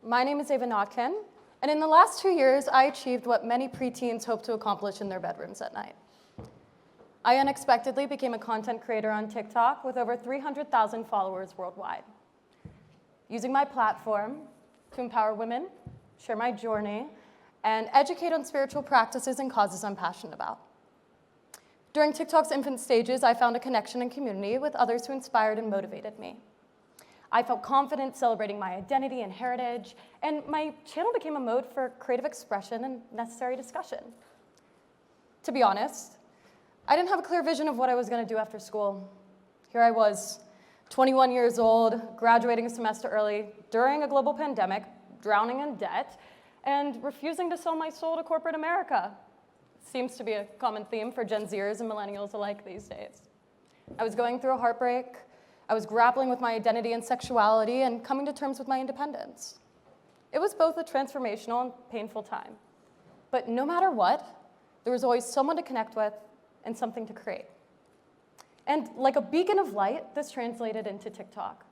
My name is Notkin, and in the last 2 years, I achieved what many preteens hope to accomplish in their bedrooms at night. I unexpectedly became a content creator on TikTok with over 300,000 followers worldwide, using my platform to empower women, share my journey, and educate on spiritual practices and causes I'm passionate about. During TikTok's infant stages, I found a connection and community with others who inspired and motivated me. I felt confident celebrating my identity and heritage, and my channel became a mode for creative expression and necessary discussion. To be honest, I didn't have a clear vision of what I was going to do after school. Here I was, 21 years old, graduating a semester early during a global pandemic, drowning in debt, and refusing to sell my soul to corporate America. Seems to be a common theme for Gen Zers and millennials alike these days. I was going through a heartbreak. I was grappling with my identity and sexuality and coming to terms with my independence. It was both a transformational and painful time. But no matter what, there was always someone to connect with and something to create. And like a beacon of light, this translated into TikTok.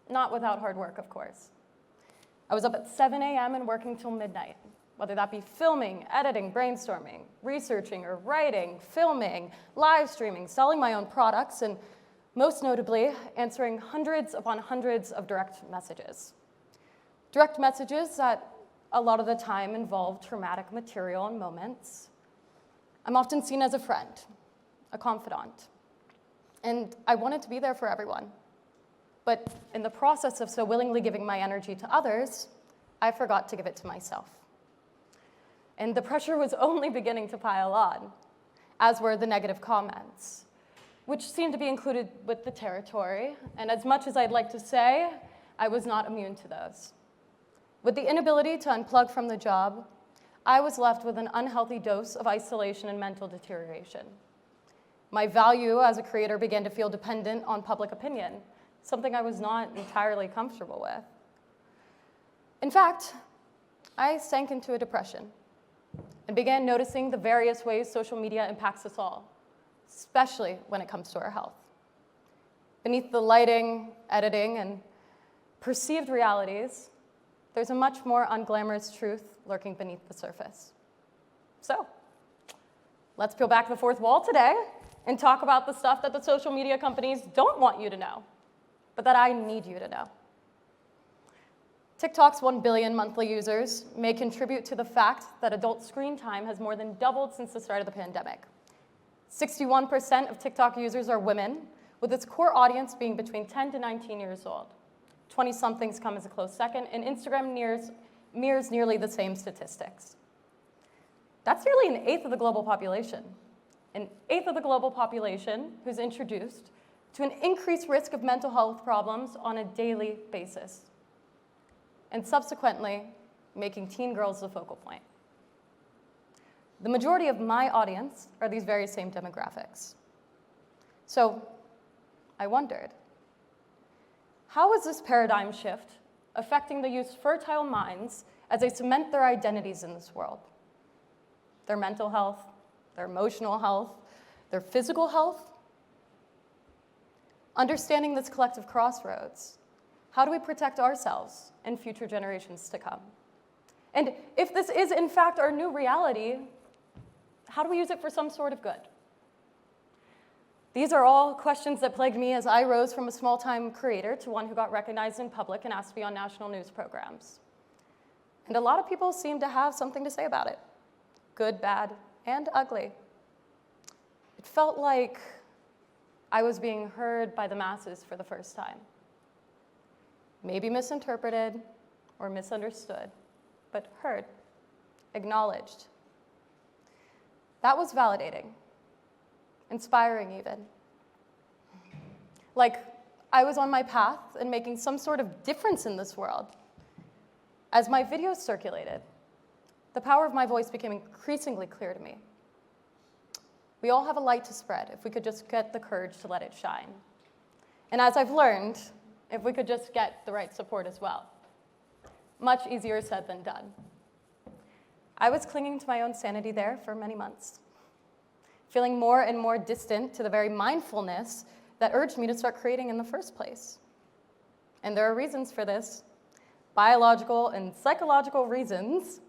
Not without hard work, of course. I was up at 7 a.m. and working till midnight, whether that be filming, editing, brainstorming, researching or writing, filming, live streaming, selling my own products, and most notably, answering hundreds upon hundreds of direct messages. Direct messages that a lot of the time involve traumatic material and moments. I'm often seen as a friend, a confidant, and I wanted to be there for everyone. But in the process of so willingly giving my energy to others, I forgot to give it to myself. And the pressure was only beginning to pile on, as were the negative comments, which seemed to be included with the territory. And as much as I'd like to say, I was not immune to those. With the inability to unplug from the job, I was left with an unhealthy dose of isolation and mental deterioration. My value as a creator began to feel dependent on public opinion, something I was not entirely comfortable with. In fact, I sank into a depression and began noticing the various ways social media impacts us all, especially when it comes to our health. Beneath the lighting, editing, and perceived realities, there's a much more unglamorous truth lurking beneath the surface. So, let's peel back the fourth wall today and talk about the stuff that the social media companies don't want you to know, but that I need you to know. TikTok's 1 billion monthly users may contribute to the fact that adult screen time has more than doubled since the start of the pandemic. 61% of TikTok users are women, with its core audience being between 10 to 19 years old. 20-somethings come as a close second, and Instagram mirrors nearly the same statistics. That's nearly an eighth of the global population. An eighth of the global population who's introduced to an increased risk of mental health problems on a daily basis, and subsequently making teen girls the focal point. The majority of my audience are these very same demographics. So I wondered, how is this paradigm shift affecting the youth's fertile minds as they cement their identities in this world? Their mental health, their emotional health, their physical health? Understanding this collective crossroads, how do we protect ourselves and future generations to come? And if this is in fact our new reality, how do we use it for some sort of good? These are all questions that plagued me as I rose from a small-time creator to one who got recognized in public and asked to be on national news programs. And a lot of people seem to have something to say about it, good, bad, and ugly. It felt like I was being heard by the masses for the first time. Maybe misinterpreted or misunderstood, but heard, acknowledged. That was validating, inspiring even. Like I was on my path and making some sort of difference in this world. As my videos circulated, the power of my voice became increasingly clear to me. We all have a light to spread if we could just get the courage to let it shine. And as I've learned, if we could just get the right support as well. Much easier said than done. I was clinging to my own sanity there for many months, feeling more and more distant to the very mindfulness that urged me to start creating in the first place. And there are reasons for this, biological and psychological reasons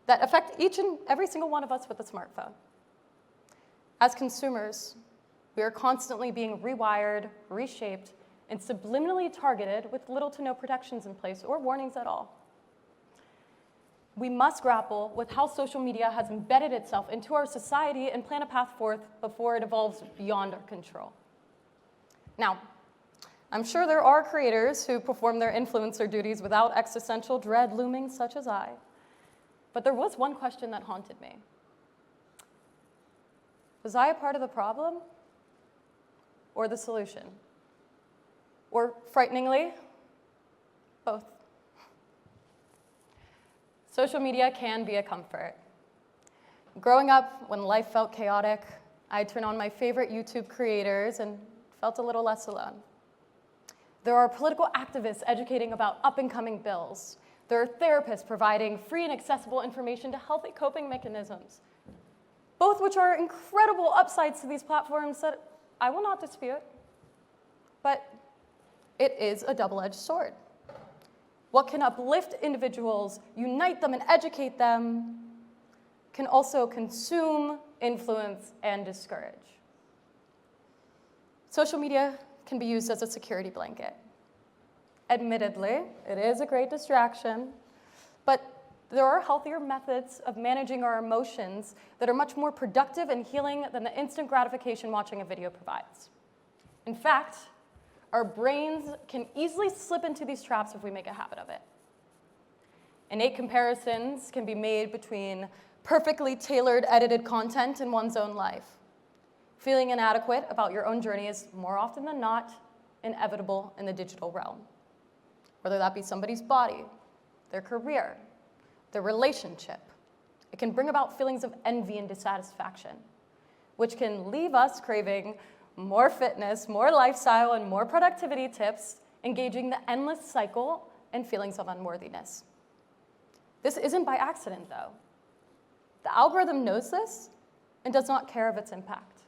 that affect each and every single one of us with a smartphone. As consumers, we are constantly being rewired, reshaped, and subliminally targeted with little to no protections in place or warnings at all. We must grapple with how social media has embedded itself into our society and plan a path forth before it evolves beyond our control. Now, I'm sure there are creators who perform their influencer duties without existential dread looming, such as I. But there was one question that haunted me. Was I a part of the problem or the solution? Or, frighteningly, both. Social media can be a comfort. Growing up, when life felt chaotic, I'd turn on my favorite YouTube creators and felt a little less alone. There are political activists educating about up-and-coming bills. There are therapists providing free and accessible information to healthy coping mechanisms, both which are incredible upsides to these platforms that I will not dispute. But it is a double-edged sword. What can uplift individuals, unite them, and educate them can also consume, influence, and discourage. Social media can be used as a security blanket. Admittedly, it is a great distraction, but there are healthier methods of managing our emotions that are much more productive and healing than the instant gratification watching a video provides. In fact, our brains can easily slip into these traps if we make a habit of it. Innate comparisons can be made between perfectly tailored, edited content in one's own life. Feeling inadequate about your own journey is more often than not inevitable in the digital realm. Whether that be somebody's body, their career, their relationship, it can bring about feelings of envy and dissatisfaction, which can leave us craving more fitness, more lifestyle, and more productivity tips, engaging the endless cycle and feelings of unworthiness. This isn't by accident, though. The algorithm knows this and does not care of its impact.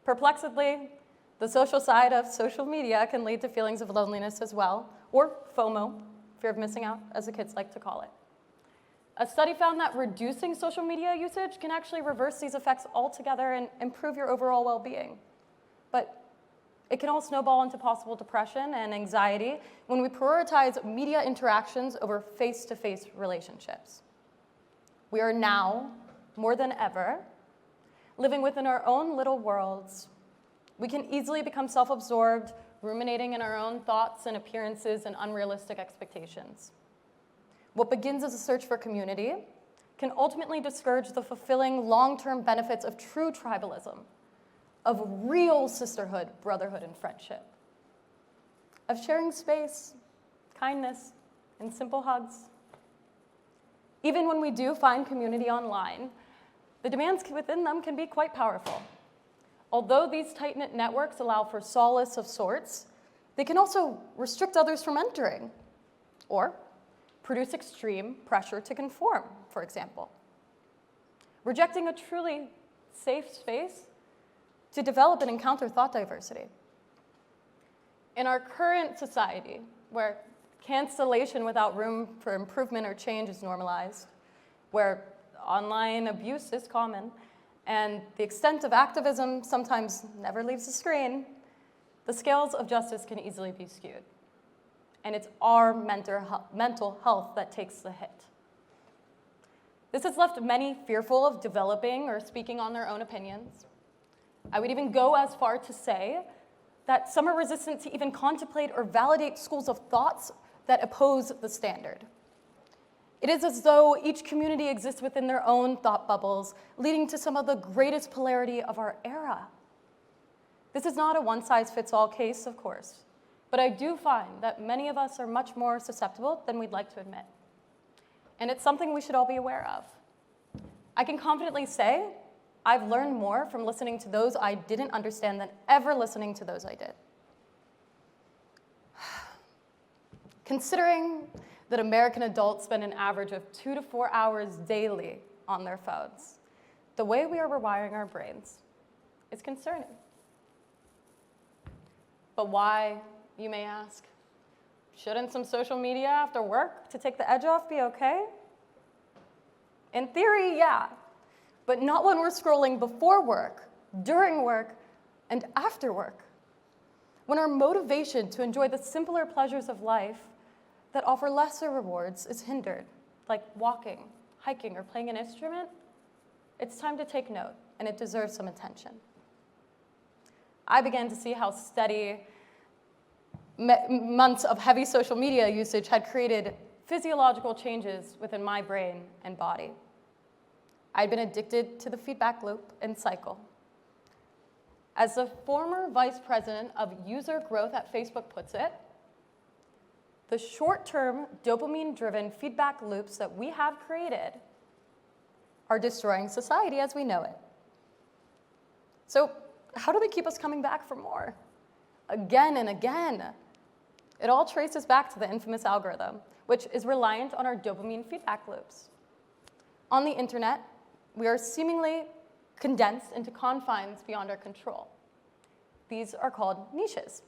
Perplexedly, the social side of social media can lead to feelings of loneliness as well, or FOMO, fear of missing out, as the kids like to call it. A study found that reducing social media usage can actually reverse these effects altogether and improve your overall well-being. But it can all snowball into possible depression and anxiety when we prioritize media interactions over face-to-face relationships. We are now, more than ever, living within our own little worlds. We can easily become self-absorbed, ruminating in our own thoughts and appearances and unrealistic expectations. What begins as a search for community can ultimately discourage the fulfilling long-term benefits of true tribalism, of real sisterhood, brotherhood, and friendship, of sharing space, kindness, and simple hugs. Even when we do find community online, the demands within them can be quite powerful. Although these tight-knit networks allow for solace of sorts, they can also restrict others from entering, or produce extreme pressure to conform, for example. Rejecting a truly safe space to develop and encounter thought diversity. In our current society, where cancellation without room for improvement or change is normalized, where online abuse is common, and the extent of activism sometimes never leaves the screen, the scales of justice can easily be skewed. And it's our mental health that takes the hit. This has left many fearful of developing or speaking on their own opinions. I would even go as far to say that some are resistant to even contemplate or validate schools of thoughts that oppose the standard. It is as though each community exists within their own thought bubbles, leading to some of the greatest polarity of our era. This is not a one-size-fits-all case, of course, but I do find that many of us are much more susceptible than we'd like to admit. And it's something we should all be aware of. I can confidently say I've learned more from listening to those I didn't understand than ever listening to those I did. Considering that American adults spend an average of 2 to 4 hours daily on their phones, the way we are rewiring our brains is concerning. But why, you may ask? Shouldn't some social media after work to take the edge off be okay? In theory, yeah, but not when we're scrolling before work, during work, and after work. When our motivation to enjoy the simpler pleasures of life that offer lesser rewards is hindered, like walking, hiking, or playing an instrument, it's time to take note, and it deserves some attention. I began to see how steady months of heavy social media usage had created physiological changes within my brain and body. I'd been addicted to the feedback loop and cycle. As the former vice president of user growth at Facebook puts it, the short-term dopamine-driven feedback loops that we have created are destroying society as we know it. So how do they keep us coming back for more? Again and again. It all traces back to the infamous algorithm, which is reliant on our dopamine feedback loops. On the internet, we are seemingly condensed into confines beyond our control. These are called niches.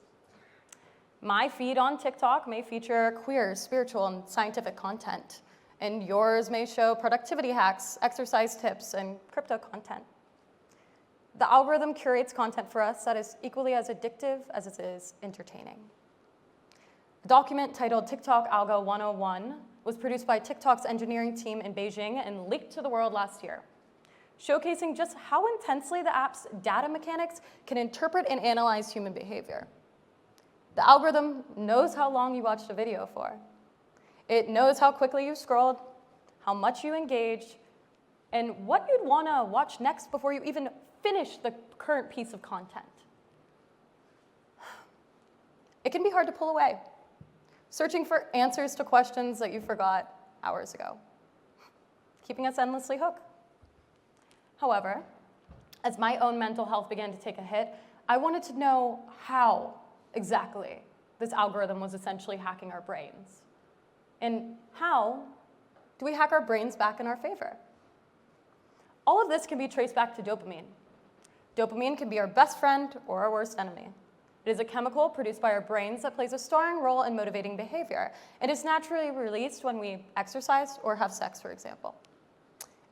My feed on TikTok may feature queer, spiritual, and scientific content, and yours may show productivity hacks, exercise tips, and crypto content. The algorithm curates content for us that is equally as addictive as it is entertaining. A document titled TikTok Algo 101 was produced by TikTok's engineering team in Beijing and leaked to the world last year, showcasing just how intensely the app's data mechanics can interpret and analyze human behavior. The algorithm knows how long you watched a video for. It knows how quickly you scrolled, how much you engaged, and what you'd want to watch next before you even finish the current piece of content. It can be hard to pull away, searching for answers to questions that you forgot hours ago, keeping us endlessly hooked. However, as my own mental health began to take a hit, I wanted to know how exactly this algorithm was essentially hacking our brains. And how do we hack our brains back in our favor? All of this can be traced back to dopamine. Dopamine can be our best friend or our worst enemy. It is a chemical produced by our brains that plays a starring role in motivating behavior. It is naturally released when we exercise or have sex, for example.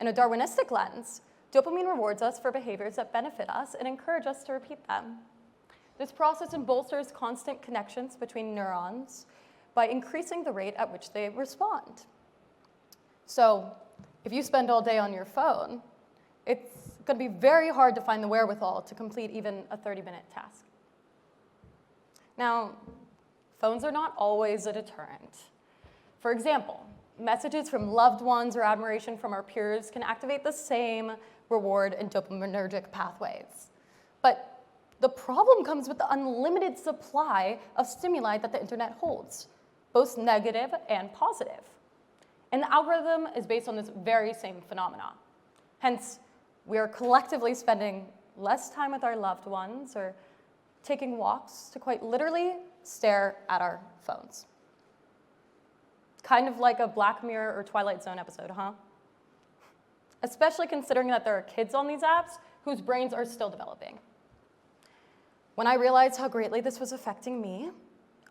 In a Darwinistic lens, dopamine rewards us for behaviors that benefit us and encourage us to repeat them. This process bolsters constant connections between neurons by increasing the rate at which they respond. So if you spend all day on your phone, it's going to be very hard to find the wherewithal to complete even a 30-minute task. Now, phones are not always a deterrent. For example, messages from loved ones or admiration from our peers can activate the same reward and dopaminergic pathways. But the problem comes with the unlimited supply of stimuli that the internet holds, both negative and positive. And the algorithm is based on this very same phenomena. Hence, we are collectively spending less time with our loved ones or taking walks to quite literally stare at our phones. Kind of like a Black Mirror or Twilight Zone episode, huh? Especially considering that there are kids on these apps whose brains are still developing. When I realized how greatly this was affecting me,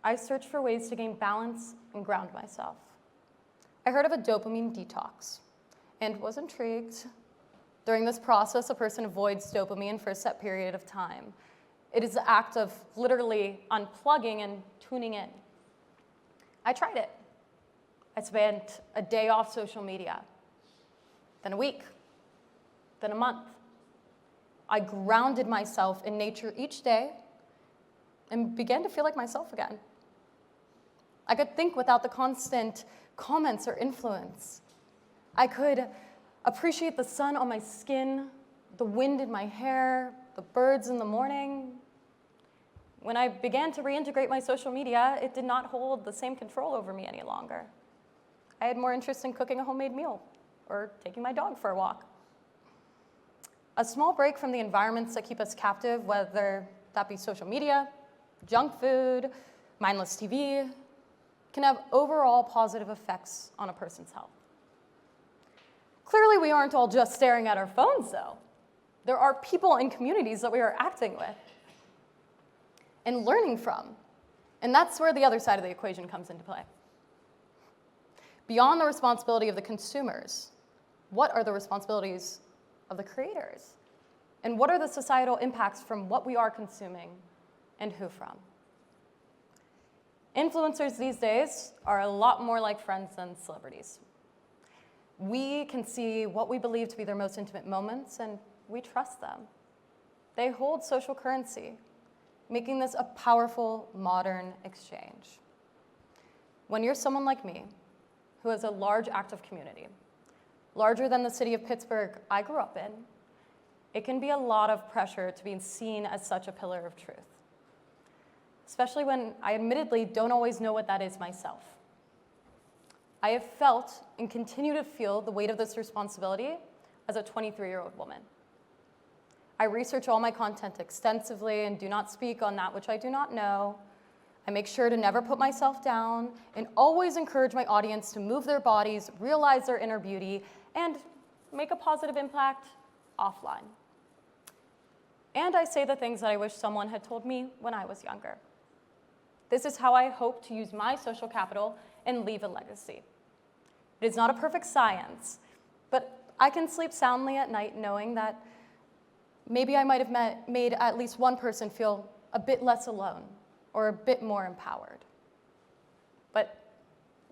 I searched for ways to gain balance and ground myself. I heard of a dopamine detox and was intrigued. During this process, a person avoids dopamine for a set period of time. It is the act of literally unplugging and tuning in. I tried it. I spent a day off social media, then a week, then a month. I grounded myself in nature each day and began to feel like myself again. I could think without the constant comments or influence. I could appreciate the sun on my skin, the wind in my hair, the birds in the morning. When I began to reintegrate my social media, it did not hold the same control over me any longer. I had more interest in cooking a homemade meal or taking my dog for a walk. A small break from the environments that keep us captive, whether that be social media, junk food, mindless TV, can have overall positive effects on a person's health. Clearly, we aren't all just staring at our phones, though. There are people and communities that we are acting with and learning from And that's where the other side of the equation comes into play. Beyond the responsibility of the consumers, what are the responsibilities of the creators? And what are the societal impacts from what we are consuming and who from? Influencers these days are a lot more like friends than celebrities. We can see what we believe to be their most intimate moments, and we trust them. They hold social currency, making this a powerful modern exchange. When you're someone like me, who has a large active community, larger than the city of Pittsburgh I grew up in, it can be a lot of pressure to be seen as such a pillar of truth, especially when I admittedly don't always know what that is myself. I have felt and continue to feel the weight of this responsibility as a 23-year-old woman. I research all my content extensively and do not speak on that which I do not know. I make sure to never put myself down and always encourage my audience to move their bodies, realize their inner beauty, and make a positive impact offline. And I say the things that I wish someone had told me when I was younger. This is how I hope to use my social capital and leave a legacy. It is not a perfect science, but I can sleep soundly at night knowing that maybe I might have made at least one person feel a bit less alone or a bit more empowered. But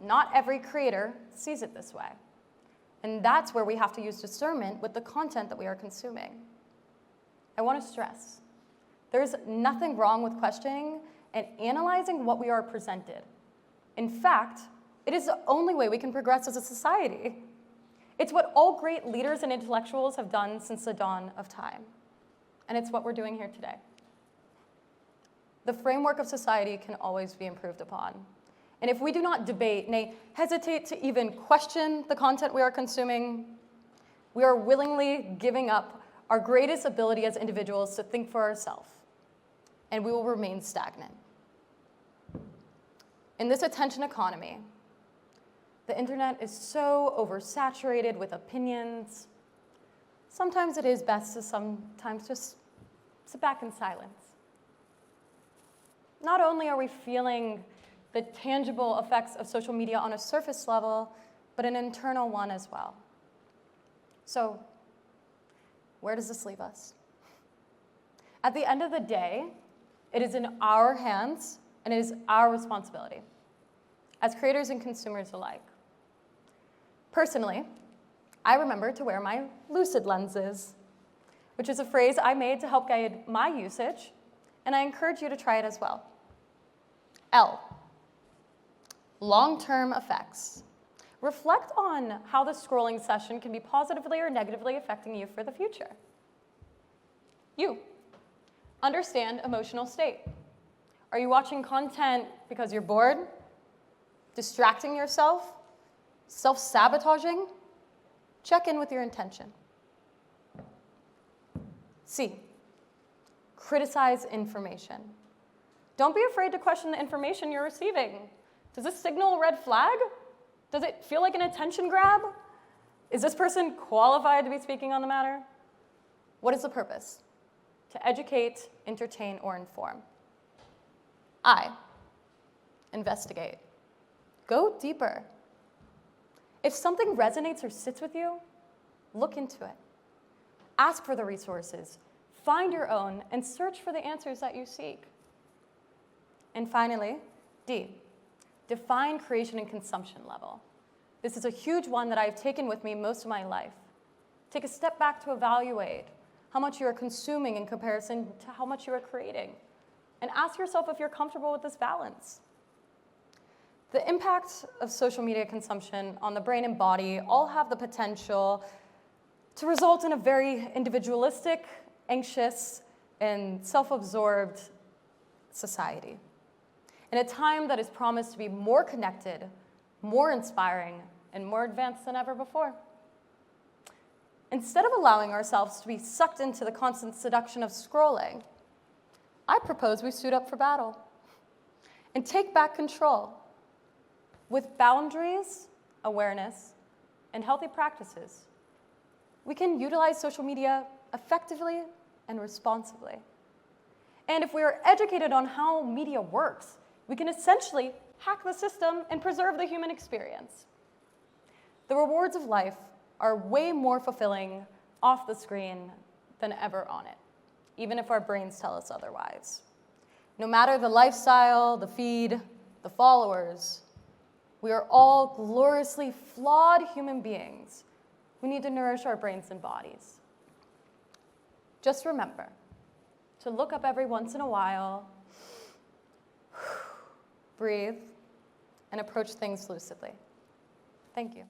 not every creator sees it this way. And that's where we have to use discernment with the content that we are consuming. I want to stress, there's nothing wrong with questioning and analyzing what we are presented. In fact, it is the only way we can progress as a society. It's what all great leaders and intellectuals have done since the dawn of time. And it's what we're doing here today. The framework of society can always be improved upon. And if we do not debate, nay, hesitate to even question the content we are consuming, we are willingly giving up our greatest ability as individuals to think for ourselves, and we will remain stagnant. In this attention economy, the internet is so oversaturated with opinions. Sometimes it is best to sometimes just sit back in silence. Not only are we feeling the tangible effects of social media on a surface level, but an internal one as well. So, where does this leave us? At the end of the day, it is in our hands and it is our responsibility as creators and consumers alike. Personally, I remember to wear my lucid lenses, which is a phrase I made to help guide my usage, and I encourage you to try it as well. L, long-term effects. Reflect on how the scrolling session can be positively or negatively affecting you for the future. U, understand emotional state. Are you watching content because you're bored, distracting yourself, self-sabotaging? Check in with your intention. C, criticize information. Don't be afraid to question the information you're receiving. Does this signal a red flag? Does it feel like an attention grab? Is this person qualified to be speaking on the matter? What is the purpose? To educate, entertain, or inform. I, investigate. Go deeper. If something resonates or sits with you, look into it. Ask for the resources, find your own, and search for the answers that you seek. And finally, D, define creation and consumption level. This is a huge one that I've taken with me most of my life. Take a step back to evaluate how much you are consuming in comparison to how much you are creating. And ask yourself if you're comfortable with this balance. The impact of social media consumption on the brain and body all have the potential to result in a very individualistic, anxious, and self-absorbed society. In a time that is promised to be more connected, more inspiring, and more advanced than ever before. Instead of allowing ourselves to be sucked into the constant seduction of scrolling, I propose we suit up for battle and take back control with boundaries, awareness, and healthy practices. We can utilize social media effectively and responsibly. And if we are educated on how media works, we can essentially hack the system and preserve the human experience. The rewards of life are way more fulfilling off the screen than ever on it, even if our brains tell us otherwise. No matter the lifestyle, the feed, the followers, we are all gloriously flawed human beings who need to nourish our brains and bodies. Just remember to look up every once in a while, breathe, and approach things lucidly. Thank you.